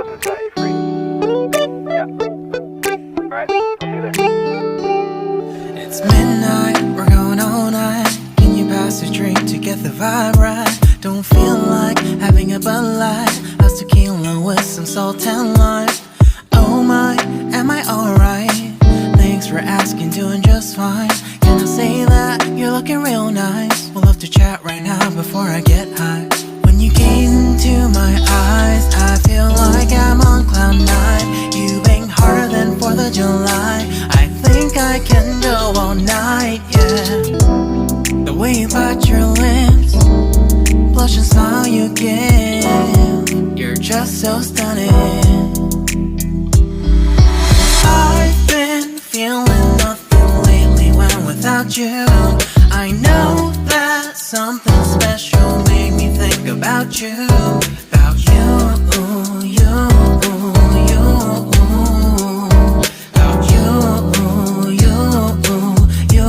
host and set you free. Yeah. Alright, I'll see you there. It's midnight, we're going all night. Can you pass a drink to get the vibe right? Don't feel like having a Bud Light. How's tequila with some salt and lime? Oh my, am I alright? Thanks for asking, doing just fine. Can I say that you're looking real nice? We'll have to chat right now before I get high. When you gaze into my eyes, I feel like I'm on cloud nine. You bang harder than 4th of July. I think I can go all night, yeah. The way you bite your lips, blush and smile you give, you're just so stunning. I've been feeling nothing lately when without you. I know that something special made me think about you. About you, you, you. About you, you, you.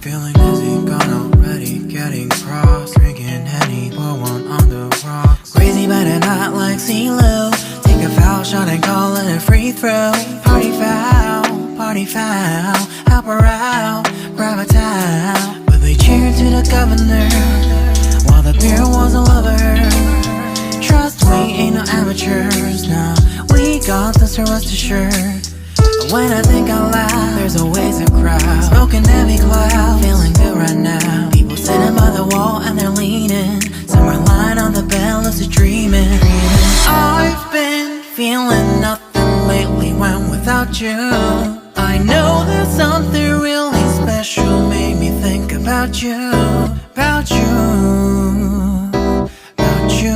Feeling dizzy, gone already, getting cross. Drinking Henny, pour one on the rocks. Crazy but not like CeeLo. Take a foul shot and call it a free throw. Party foul, help her out, grab a towel. But they cheered to the governor, while the beer was a lover. Trust we ain't no amateurs, nah. We got this, rest assured. When I think out loud, there's always a crowd. Smoking heavy cloud, feeling good right now. People sitting by the wall and they're leaning. Some are lying on the bed, lucid dreaming. I've been feeling nothing lately when without you. I know that something really special made me think about you. About you, about you.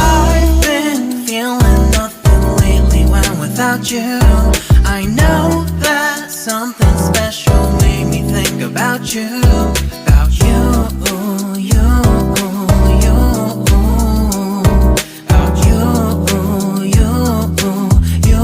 I've been feeling nothing lately when without you. I know that something special made me think about you. About you, you, you. About you, you, you.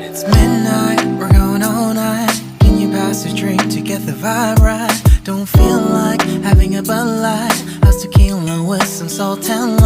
It's midnight, we're going all night. Can you pass a drink to get the vibe right? Don't feel like having a Bud Light. How's tequila with some salt and lime?